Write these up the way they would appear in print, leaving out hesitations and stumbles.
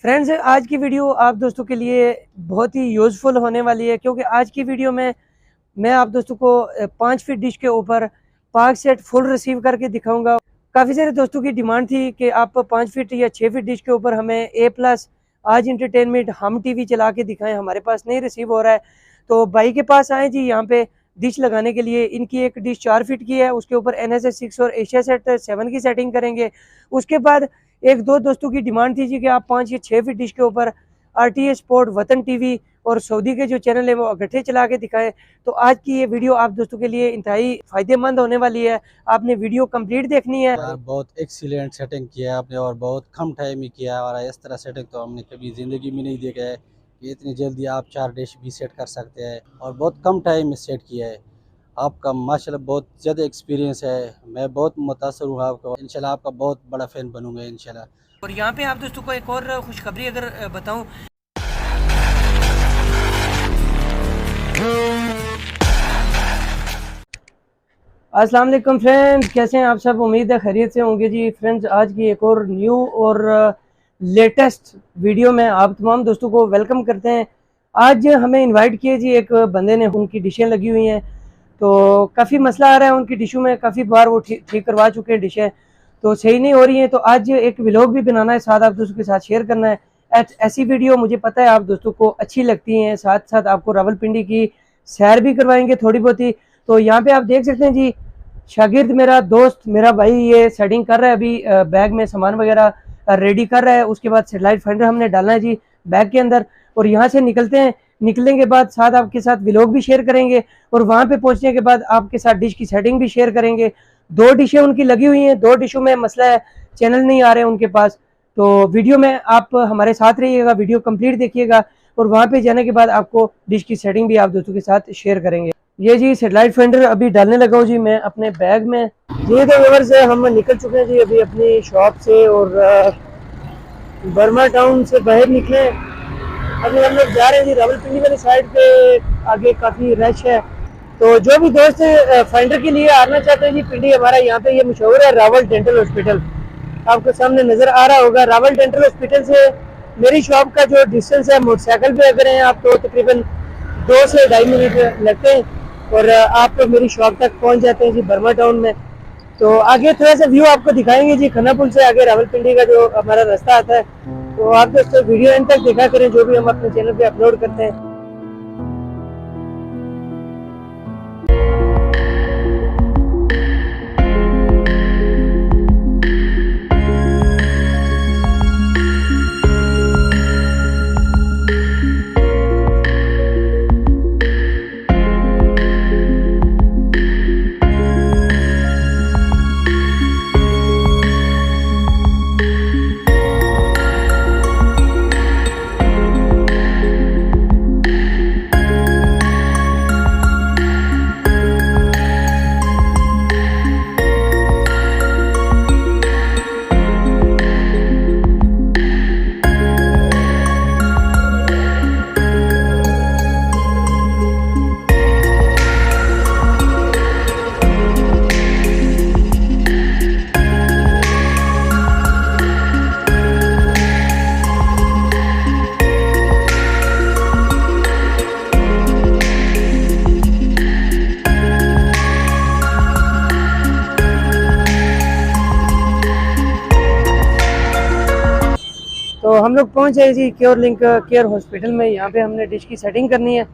Friends, आज की video आप दोस्तों के लिए बहुत ही यूज़फुल होने वाली है, क्योंकि आज की वीडियो में मैं आप दोस्तों को 5 फीट डिश के ऊपर पार्क सेट फुल रिसीव करके दिखाऊंगा। काफ़ी सारे दोस्तों की डिमांड थी कि आप 5 फीट या 6 फीट डिश के ऊपर हमें A+ आज इंटरटेनमेंट हम टीवी चला के दिखाएं। हमारे पास नहीं रिसीव हो रहा है, तो भाई के पास आए जी यहाँ पे डिश लगाने के लिए। इनकी एक डिश 4 फीट की है, उसके ऊपर NSS 6 और एशिया सेट 7 की सेटिंग करेंगे। उसके बाद एक दो दोस्तों की डिमांड थी जी कि आप 5 या 6 फीट डिश के ऊपर RTA स्पोर्ट, वतन टीवी और सऊदी के जो चैनल है वो इकट्ठे चला के दिखाएं। तो आज की ये वीडियो आप दोस्तों के लिए इंतहाई फायदेमंद होने वाली है। आपने वीडियो कंप्लीट देखनी है। यार बहुत एक्सीलेंट सेटिंग किया है आपने और बहुत कम टाइम में किया है। और इस तरह सेटिंग तो हमने कभी ज़िंदगी में नहीं देखा है कि इतनी जल्दी आप 4 डिश भी सेट कर सकते हैं और बहुत कम टाइम में सेट किया है। आपका माशाल्लाह बहुत ज़्यादा एक्सपीरियंस है। मैं बहुत मुतासर हूँ आपको। इंशाल्लाह आपका बहुत बड़ा फ़ैन बनूंगा इंशाल्लाह। और यहाँ पे आप दोस्तों को एक और खुशखबरी अगर बताऊँ, अस्सलाम वालेकुम फ्रेंड्स, कैसे हैं आप सब? उम्मीद है खैरियत से होंगे जी। फ्रेंड्स, आज की एक और न्यू और लेटेस्ट वीडियो में आप तमाम दोस्तों को वेलकम करते हैं। आज हमें इनवाइट किए जी एक बंदे ने, उनकी डिशें लगी हुई हैं तो काफ़ी मसला आ रहा है उनकी डिशों में। काफ़ी बार वो ठीक करवा चुके हैं डिशें, तो सही नहीं हो रही हैं। तो आज एक व्लॉग भी बनाना है, साथ आप दोस्तों के साथ शेयर करना है। ऐसी वीडियो मुझे पता है आप दोस्तों को अच्छी लगती हैं। साथ साथ आपको रावलपिंडी की सैर भी करवाएंगे थोड़ी बहुत ही। तो यहाँ पे आप देख सकते हैं जी, शागिर्द मेरा दोस्त, मेरा भाई, ये सेटिंग कर रहा है अभी। बैग में सामान वगैरह रेडी कर रहा है। उसके बाद सेटेलाइट फाइंडर हमने डालना है जी बैग के अंदर, और यहाँ से निकलते हैं। निकलने के बाद साथ आपके साथ व्लॉग भी शेयर करेंगे, और वहाँ पे पहुँचने के बाद आपके साथ डिश की सेटिंग भी शेयर करेंगे। 2 डिशें उनकी लगी हुई हैं, 2 डिशों में मसला है, चैनल नहीं आ रहे हैं उनके पास। तो वीडियो में आप हमारे साथ रहिएगा, वीडियो कंप्लीट देखिएगा, और वहाँ पे जाने के बाद आपको डिश की सेटिंग भी आप दोस्तों के साथ शेयर करेंगे। ये जी सेटेलाइट फाइंडर अभी डालने लगा हूँ जी मैं अपने बैग में। ये तो व्यूअर्स से हम निकल चुके हैं जी अभी अपनी शॉप से, और बर्मा टाउन से बाहर निकले। अभी हम लोग जा रहे हैं जी रावलपिंडी वाली साइड पे। आगे काफ़ी रश है, तो जो भी दोस्त फाइंडर के लिए आना चाहते हैं जी, पिंडी हमारा यहाँ पे ये मशहूर है रावल डेंटल हॉस्पिटल। आपको सामने नज़र आ रहा होगा। रावल डेंटल हॉस्पिटल से मेरी शॉप का जो डिस्टेंस है, मोटरसाइकिल पे अगर हैं आप तो तकरीबन 2 से 2.5 मिनट लगते हैं, और आप तो मेरी शॉप तक पहुंच जाते हैं जी बर्मा टाउन में। तो आगे थोड़ा सा व्यू आपको दिखाएंगे जी, खन्ना पुल से आगे रावलपिंडी का जो हमारा रास्ता आता है। तो आप दोस्तों वीडियो एंड तक देखा करें, जो भी हम अपने चैनल पे अपलोड करते हैं। तो हम लोग पहुंच गए जी क्योर लिंक केयर हॉस्पिटल में। यहाँ पे हमने डिश की सेटिंग करनी है।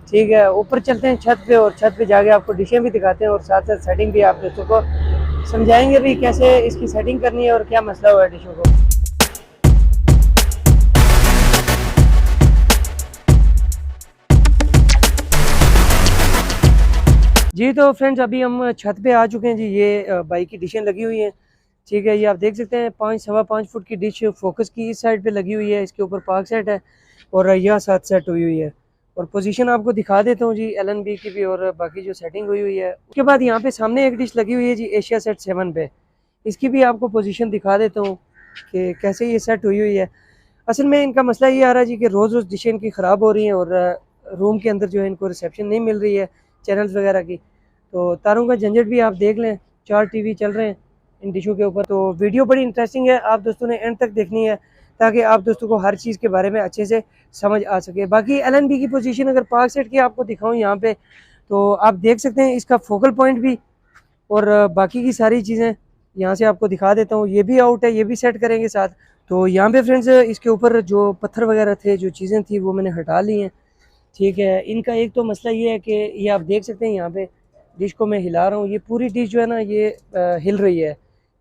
ठीक है, ऊपर चलते हैं छत पे, और छत पे जाके आपको डिशें भी दिखाते हैं, और साथ साथ सेटिंग भी आप दोस्तों को समझाएंगे भी कैसे इसकी सेटिंग करनी है और क्या मसला हुआ है डिशों को। जी तो फ्रेंड्स, अभी हम छत पे आ चुके हैं जी। ये बाइक की डिशें लगी हुई हैं। ठीक है, ये आप देख सकते हैं 5-5.25 फुट की डिश फोकस की इस साइड पे लगी हुई है। इसके ऊपर पार्क सेट है, और यह साथ सेट हुई हुई है। और पोजीशन आपको दिखा देता हूँ जी LNB की भी, और बाकी जो सेटिंग हुई हुई है। उसके बाद यहाँ पे सामने एक डिश लगी हुई है जी एशिया सेट 7 पे। इसकी भी आपको पोजीशन दिखा देता हूँ कि कैसे ये सेट हुई हुई है। असल में इनका मसला ये आ रहा है जी कि रोज़ रोज़ डिशें इनकी ख़राब हो रही हैं, और रूम के अंदर जो है इनको रिसेप्शन नहीं मिल रही है चैनल्स वगैरह की। तो तारों का झंझट भी आप देख लें, 4 TV चल रहे हैं इन डिशों के ऊपर। तो वीडियो बड़ी इंटरेस्टिंग है, आप दोस्तों ने एंड तक देखनी है। ताकि आप दोस्तों को हर चीज़ के बारे में अच्छे से समझ आ सके। बाकी LNB की पोजीशन अगर पार्क सेट की आपको दिखाऊं यहाँ पे, तो आप देख सकते हैं इसका फोकल पॉइंट भी और बाकी की सारी चीज़ें यहाँ से आपको दिखा देता हूँ। ये भी आउट है, ये भी सेट करेंगे साथ। तो यहाँ पे फ्रेंड्स इसके ऊपर जो पत्थर वगैरह थे, जो चीज़ें थी, वो मैंने हटा ली हैं। ठीक है, इनका एक तो मसला ये है कि ये आप देख सकते हैं यहाँ पे डिश को मैं हिला रहा हूँ, ये पूरी डिश जो है ना ये हिल रही है।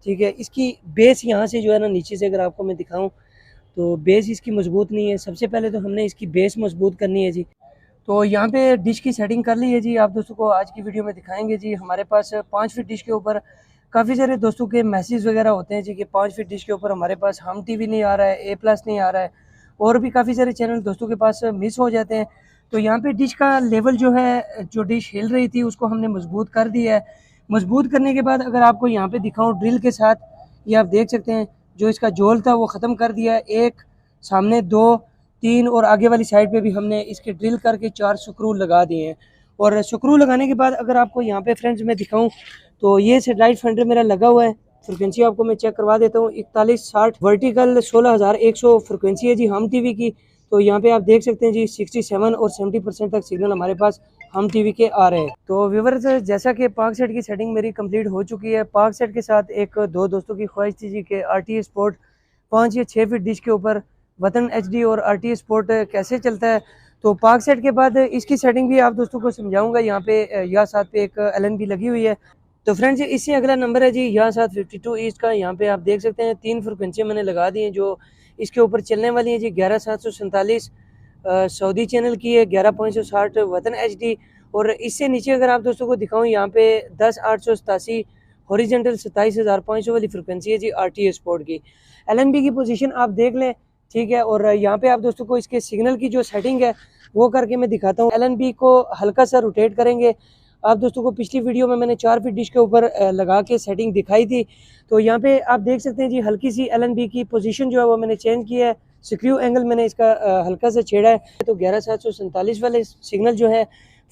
ठीक है, इसकी बेस यहाँ से जो है ना नीचे से अगर आपको मैं दिखाऊँ तो बेस इसकी मजबूत नहीं है। सबसे पहले तो हमने इसकी बेस मजबूत करनी है जी। तो यहाँ पे डिश की सेटिंग कर ली है जी। आप दोस्तों को आज की वीडियो में दिखाएंगे जी। हमारे पास 5 फीट डिश के ऊपर काफ़ी सारे दोस्तों के मैसेज वगैरह होते हैं जी कि 5 फीट डिश के ऊपर हमारे पास हम टीवी नहीं आ रहा है, A+ नहीं आ रहा है, और भी काफ़ी सारे चैनल दोस्तों के पास मिस हो जाते हैं। तो यहाँ पे डिश का लेवल जो है, जो डिश हिल रही थी उसको हमने मजबूत कर दिया है। मजबूत करने के बाद अगर आपको यहाँ पे दिखाऊँ ड्रिल के साथ, ये आप देख सकते हैं जो इसका जोल था वो ख़त्म कर दिया है। एक सामने, 2, 3 और आगे वाली साइड पे भी हमने इसके ड्रिल करके 4 स्क्रू लगा दिए हैं। और स्क्रू लगाने के बाद अगर आपको यहाँ पे फ्रेंड्स मैं दिखाऊं तो ये सेटेलाइट फेंडर मेरा लगा हुआ है। फ्रिक्वेंसी आपको मैं चेक करवा देता हूँ, 4160 वर्टिकल 16100 फ्रिक्वेंसी है जी हम टीवी की। तो यहाँ पे आप देख सकते हैं जी 67 और 70% तक सिग्नल हमारे पास हम टीवी के आ रहे हैं। तो व्यूअर्स, जैसा कि पार्क सेट की सेटिंग मेरी कंप्लीट हो चुकी है। पार्क सेट के साथ एक दो दोस्तों की ख्वाहिश थी जी कि RTA स्पोर्ट 5 या 6 फीट डिश के ऊपर वतन HD और RTA स्पोर्ट कैसे चलता है। तो पार्क सेट के बाद इसकी सेटिंग भी आप दोस्तों को समझाऊंगा। यहाँ पे या साथ पे एक LNB लगी हुई है। तो फ्रेंड्स, इससे अगला नंबर है जी या साथ 52 ईस्ट का। यहाँ पे आप देख सकते हैं 3 फ्रिक्वेंसी मैंने लगा दी हैं जो इसके ऊपर चलने वाली हैं जी। 11747 सऊदी चैनल की है, 11560 वतन HD। और इससे नीचे अगर आप दोस्तों को दिखाऊं यहाँ पे 10887 हॉरिजेंटल 27500 वाली फ्रिक्वेंसी है जी RTA स्पोर्ट की। LNB की पोजीशन आप देख लें। ठीक है, और यहाँ पे आप दोस्तों को इसके सिग्नल की जो सेटिंग है वो करके मैं दिखाता हूँ। LNB को हल्का सा रोटेट करेंगे। आप दोस्तों को पिछली वीडियो में मैंने 4 फीट डिश के ऊपर लगा के सेटिंग दिखाई थी। तो यहाँ पे आप देख सकते हैं जी हल्की सी LNB की पोजीशन जो है वो मैंने चेंज किया है। स्क्रू एंगल मैंने इसका हल्का सा छेड़ा है। तो 11747 वाले सिग्नल जो है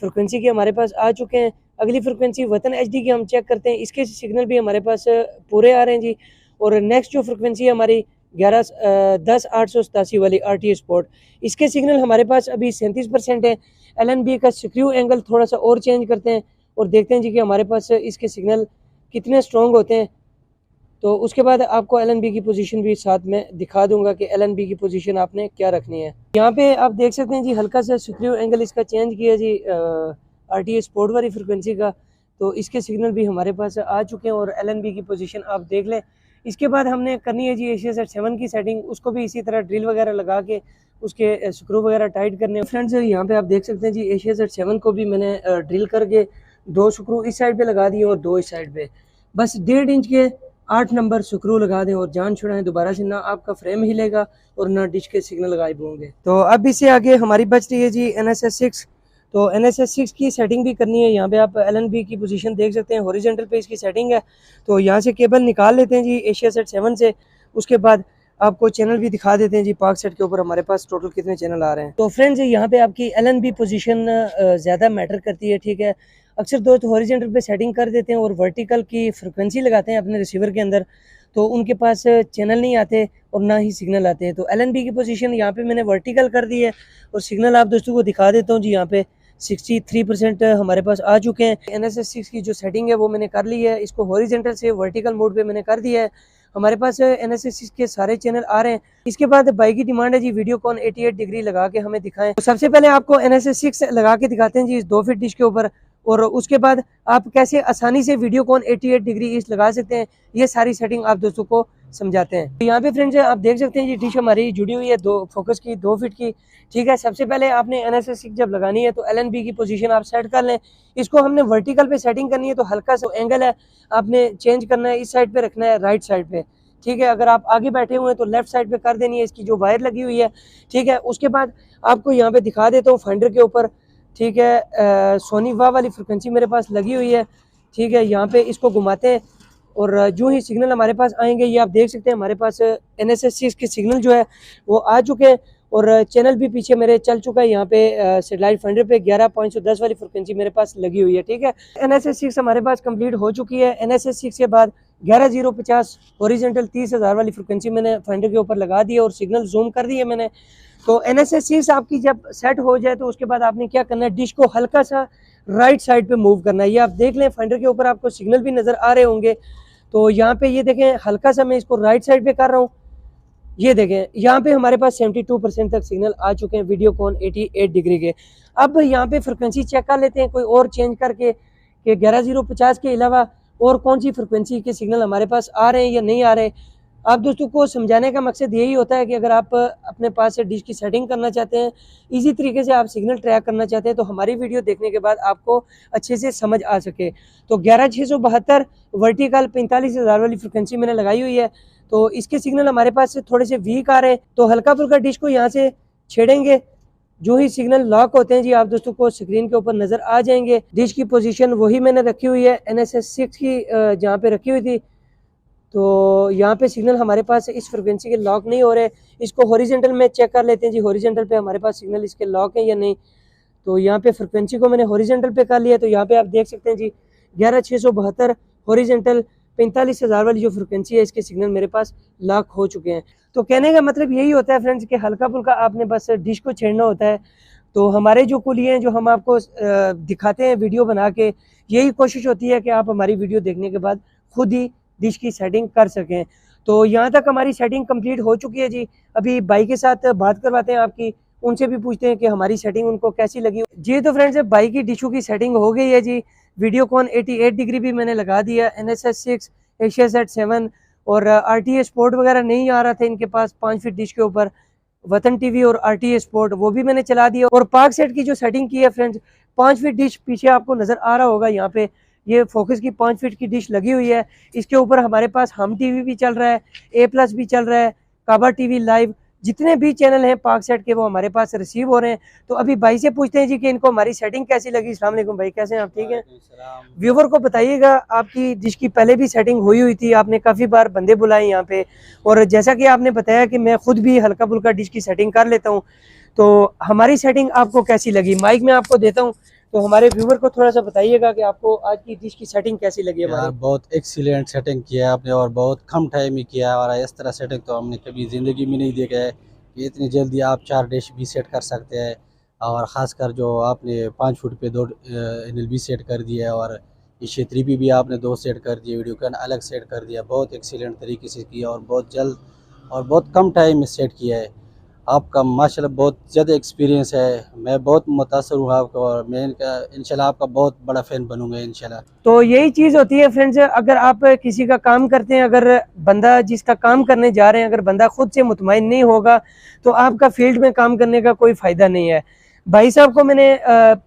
फ्रिक्वेंसी के हमारे पास आ चुके हैं। अगली फ्रिक्वेंसी वतन HD की हम चेक करते हैं, इसके सिग्नल भी हमारे पास पूरे आ रहे हैं जी। और नेक्स्ट जो फ्रिक्वेंसी है हमारी 10887 वाली RTA स्पोर्ट, इसके सिग्नल हमारे पास अभी 37% है। LNB का स्क्रू एंगल थोड़ा सा और चेंज करते हैं और देखते हैं जी कि हमारे पास इसके सिग्नल कितने स्ट्रॉन्ग होते हैं। तो उसके बाद आपको LNB की पोजीशन भी साथ में दिखा दूंगा कि LNB की पोजीशन आपने क्या रखनी है। यहाँ पे आप देख सकते हैं जी हल्का सा स्क्रू एंगल इसका चेंज किया जी RTA स्पोर्ट वाली फ्रिक्वेंसी का। तो इसके सिग्नल भी हमारे पास आ चुके हैं और LNB की पोजीशन आप देख लें। इसके बाद हमने करनी है जी ACS 7 की सेटिंग। उसको भी इसी तरह ड्रिल वगैरह लगा के उसके स्क्रू वगैरह टाइट करने हैं। फ्रेंड्स, यहाँ पे आप देख सकते हैं जी ACS 7 को भी मैंने ड्रिल करके 2 स्क्रू इस साइड पे लगा दिए और 2 इस साइड पे। बस 1.5 इंच के 8 नंबर स्क्रू लगा दें और जान छुड़ाएं। दोबारा से ना आपका फ्रेम हिलेगा और ना डिश के सिग्नल गायब होंगे। तो अब इससे आगे हमारी बच रही है जी NSS 6। तो NSS 6 की सेटिंग भी करनी है। यहाँ पे आप LNB की पोजीशन देख सकते हैं, हॉरिजॉन्टल पे इसकी सेटिंग है। तो यहाँ से केबल निकाल लेते हैं जी ACS 7 से। उसके बाद आपको चैनल भी दिखा देते हैं जी पार्क सेट के ऊपर हमारे पास टोटल कितने चैनल आ रहे हैं। तो फ्रेंड्स, यहाँ पे आपकी LNB पोजीशन ज़्यादा मैटर करती है। ठीक है, अक्सर दोस्त हॉरिजॉन्टल पे सेटिंग कर देते हैं और वर्टिकल की फ्रिक्वेंसी लगाते हैं अपने रिसीवर के अंदर, तो उनके पास चैनल नहीं आते और ना ही सिग्नल आते हैं। तो LNB की पोजीशन यहाँ पे मैंने वर्टिकल कर दी है और सिग्नल आप दोस्तों को दिखा देता हूँ जी। यहाँ पे 63% हमारे पास आ चुके हैं। NSS 6 की जो सेटिंग है वो मैंने कर ली है। इसको हॉरिजॉन्टल से वर्टिकल मोड पे मैंने कर दिया है। हमारे पास NSS 6 के सारे चैनल आ रहे हैं। इसके बाद भाई की डिमांड है जी वीडियोकॉन 88 डिग्री लगा के हमें दिखाएं। तो सबसे पहले आपको NSS 6 लगा के दिखाते हैं जी इस 2 फीट डिश के ऊपर, और उसके बाद आप कैसे आसानी से वीडियोकॉन 88 डिग्री ईस्ट लगा सकते हैं, ये सारी सेटिंग आप दोस्तों को समझाते हैं। तो यहाँ पे फ्रेंड्स आप देख सकते हैं ये डिश हमारी जुड़ी हुई है 2 फोकस की 2 फीट की। ठीक है, सबसे पहले आपने NSS 6 जब लगानी है तो LNB की पोजीशन आप सेट कर लें। इसको हमने वर्टिकल पे सेटिंग करनी है, तो हल्का सा एंगल है आपने चेंज करना है, इस साइड पे रखना है, राइट साइड पे। ठीक है, अगर आप आगे बैठे हुए हैं तो लेफ्ट साइड पे कर देनी है इसकी जो वायर लगी हुई है। ठीक है, उसके बाद आपको यहाँ पे दिखा देता हूँ फाइंडर के ऊपर। ठीक है, सोनी वाह वाली फ्रिक्वेंसी मेरे पास लगी हुई है। ठीक है, यहाँ पे इसको घुमाते हैं और जो ही सिग्नल हमारे पास आएंगे ये आप देख सकते हैं हमारे पास NSS 6 के सिग्नल जो है वो आ चुके हैं और चैनल भी पीछे मेरे चल चुका है। यहाँ पे सेटेलाइट फाइंडर पे 11.110 वाली फ्रिक्वेंसी मेरे पास लगी हुई है। ठीक है, NSS 6 हमारे पास कंप्लीट हो चुकी है। NSS 6 के बाद 11050 हॉरिजॉन्टल 30,000 वाली फ्रिक्वेंसी मैंने फाइंडर के ऊपर लगा दी है और सिग्नल जूम कर दिए मैंने। तो NSS6 आपकी जब सेट हो जाए तो उसके बाद आपने क्या करना है, डिश को हल्का सा राइट साइड पे मूव करना है। ये आप देख लें फाइंडर के ऊपर आपको सिग्नल भी नज़र आ रहे होंगे। तो यहाँ पे ये देखें हल्का सा मैं इसको राइट साइड पे कर रहा हूँ। ये देखें यहाँ पे हमारे पास 72% तक सिग्नल आ चुके हैं वीडियोकॉन 88 डिग्री के। अब यहाँ पे फ्रिक्वेंसी चेक कर लेते हैं कोई और चेंज करके कि 11050 के अलावा और कौन सी फ्रिक्वेंसी के सिग्नल हमारे पास आ रहे हैं या नहीं आ रहे। आप दोस्तों को समझाने का मकसद यही होता है कि अगर आप अपने पास से डिश की सेटिंग करना चाहते हैं, इजी तरीके से आप सिग्नल ट्रैक करना चाहते हैं, तो हमारी वीडियो देखने के बाद आपको अच्छे से समझ आ सके। तो 11672 वर्टिकल 45,000 वाली फ्रिक्वेंसी मैंने लगाई हुई है। तो इसके सिग्नल हमारे पास से थोड़े से वीक आ रहे हैं, तो हल्का फुल्का डिश को यहाँ से छेड़ेंगे। जो ही सिग्नल लॉक होते हैं जी आप दोस्तों को स्क्रीन के ऊपर नजर आ जाएंगे। डिश की पोजीशन वही मैंने रखी हुई है NSS6 की जहाँ पे रखी हुई थी। तो यहाँ पे सिग्नल हमारे पास इस फ्रिक्वेंसी के लॉक नहीं हो रहे। इसको हॉरिजॉन्टल में चेक कर लेते हैं जी, हॉरिजॉन्टल पे हमारे पास सिग्नल इसके लॉक है या नहीं। तो यहाँ पे फ्रिक्वेंसी को मैंने हॉरिजॉन्टल पे कर लिया। तो यहाँ पे आप देख सकते हैं जी 11672 हॉरिजॉन्टल 45,000 वाली जो फ्रिक्वेंसी है इसके सिग्नल मेरे पास लॉक हो चुके हैं। तो कहने का मतलब यही होता है फ्रेंड्स कि हल्का फुल्का आपने बस डिश को छेड़ना होता है। तो हमारे जो कुलिये हैं जो हम आपको दिखाते हैं वीडियो बना के, यही कोशिश होती है कि आप हमारी वीडियो देखने के बाद खुद ही डिश की सेटिंग कर सकें। तो यहाँ तक हमारी सेटिंग कंप्लीट हो चुकी है जी। अभी भाई के साथ बात करवाते हैं आपकी, उनसे भी पूछते हैं कि हमारी सेटिंग उनको कैसी लगी जी। तो फ्रेंड्स भाई की डिशों की सेटिंग हो गई है जी। वीडियोकॉन 88 डिग्री भी मैंने लगा दिया, NSS6, एशियासेट 7 और RTA स्पोर्ट वगैरह नहीं आ रहा था इनके पास 5 फीट डिश के ऊपर। वतन टीवी और RTA स्पोर्ट वो भी मैंने चला दिया। और पाक सेट की जो सेटिंग की है फ्रेंड्स, 5 फीट डिश पीछे आपको नजर आ रहा होगा, यहाँ पे ये फोकस की 5 फीट की डिश लगी हुई है। इसके ऊपर हमारे पास हम टीवी भी चल रहा है, A+ भी चल रहा है, काबा टीवी लाइव, जितने भी चैनल हैं पाक सेट के वो हमारे पास रिसीव हो रहे हैं। तो अभी भाई से पूछते हैं जी कि इनको हमारी सेटिंग कैसी लगी। अस्सलाम वालेकुम भाई, कैसे हैं आप? ठीक हैं? व्यूवर को बताइएगा आपकी डिश की पहले भी सेटिंग हुई थी, आपने काफ़ी बार बंदे बुलाए यहाँ पे, और जैसा कि आपने बताया कि मैं खुद भी हल्का फुल्का डिश की सेटिंग कर लेता हूँ। तो हमारी सेटिंग आपको कैसी लगी? माइक में आपको देता हूँ, तो हमारे व्यूवर को थोड़ा सा बताइएगा कि आपको आज की डिश की सेटिंग कैसी लगी यार बहुत एक्सीलेंट सेटिंग किया है आपने और बहुत कम टाइम में किया है। और इस तरह सेटिंग तो हमने कभी ज़िंदगी में नहीं देखा है कि इतनी जल्दी आप 4 डिश भी सेट कर सकते हैं। और ख़ासकर जो आपने 5 फुट पे 2 NLB सेट कर दिया है, और ये 3P भी आपने 2 सेट कर दिए, वीडियोकॉन अलग सेट कर दिया। बहुत एक्सीलेंट तरीके से किया और बहुत जल्द और बहुत कम टाइम में सेट किया है। आपका माशाल्लाह बहुत ज़्यादा एक्सपीरियंस है, मैं बहुत मुतासर हूँ आपका, और मैं इंशाल्लाह आपका बहुत बड़ा फ़ैन बनूंगा इंशाल्लाह। तो यही चीज़ होती है फ्रेंड्स, अगर आप किसी का काम करते हैं, अगर बंदा जिसका काम करने जा रहे हैं अगर बंदा खुद से मुतमईन नहीं होगा तो आपका फील्ड में काम करने का कोई फ़ायदा नहीं है। भाई साहब को मैंने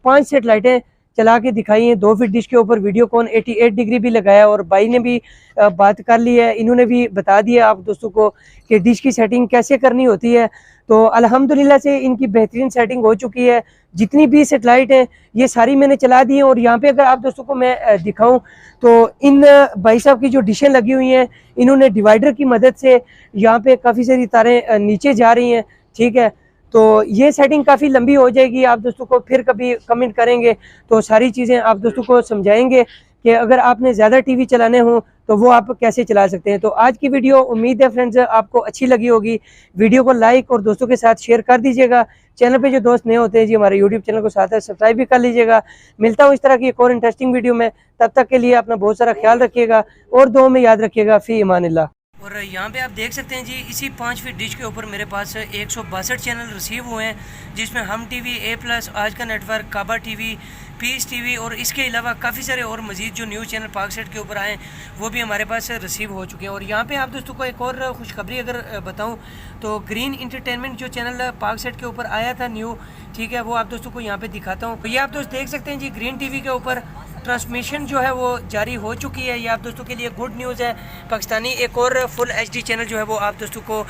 5 सेट लाइटें चला के दिखाई हैं, 2 फीट डिश के ऊपर वीडियोकॉन 88 डिग्री भी लगाया, और भाई ने भी बात कर ली है, इन्होंने भी बता दिया आप दोस्तों को कि डिश की सेटिंग कैसे करनी होती है। तो अल्हम्दुलिल्लाह से इनकी बेहतरीन सेटिंग हो चुकी है। जितनी भी सेटेलाइट हैं ये सारी मैंने चला दी हैं। और यहाँ पे अगर आप दोस्तों को मैं दिखाऊं तो इन भाई साहब की जो डिशें लगी हुई हैं, इन्होंने डिवाइडर की मदद से यहाँ पे काफ़ी सारी तारें नीचे जा रही हैं, ठीक है। तो ये सेटिंग काफ़ी लंबी हो जाएगी, आप दोस्तों को फिर कभी कमेंट करेंगे तो सारी चीज़ें आप दोस्तों को समझाएंगे कि अगर आपने ज़्यादा टीवी चलाने हों तो वो आप कैसे चला सकते हैं। तो आज की वीडियो उम्मीद है फ्रेंड्स आपको अच्छी लगी होगी। वीडियो को लाइक और दोस्तों के साथ शेयर कर दीजिएगा। चैनल पे जो दोस्त नए होते हैं जी हमारे यूट्यूब चैनल को साथ सब्सक्राइब भी कर लीजिएगा। मिलता हूँ इस तरह की एक और इंटरेस्टिंग वीडियो में, तब तक के लिए अपना बहुत सारा ख्याल रखिएगा और दुआ में याद रखिएगा। फ़ी ईमानिल्लाह। और यहाँ पे आप देख सकते हैं जी इसी 5 फीट डिश के ऊपर मेरे पास 162 चैनल रिसीव हुए हैं, जिसमें हम टीवी, A+, आज का नेटवर्क, काबा टीवी, पीस टीवी और इसके अलावा काफ़ी सारे और मज़ीद जो न्यूज़ चैनल पाक सेट के ऊपर आए वो भी हमारे पास रिसीव हो चुके हैं। और यहाँ पे आप दोस्तों को एक और खुशखबरी अगर बताऊँ तो ग्रीन इंटरटेनमेंट जो चैनल पाक सेट के ऊपर आया था न्यू, ठीक है, वो आप दोस्तों को यहाँ पे दिखाता हूँ। तो ये आप दोस्त देख सकते हैं जी ग्रीन टीवी के ऊपर ट्रांसमिशन जो है वो जारी हो चुकी है। ये आप दोस्तों के लिए गुड न्यूज़ है। पाकिस्तानी एक और फुल HD चैनल जो है वो आप दोस्तों को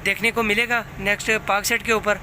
देखने को मिलेगा नेक्स्ट पाक सेट के ऊपर।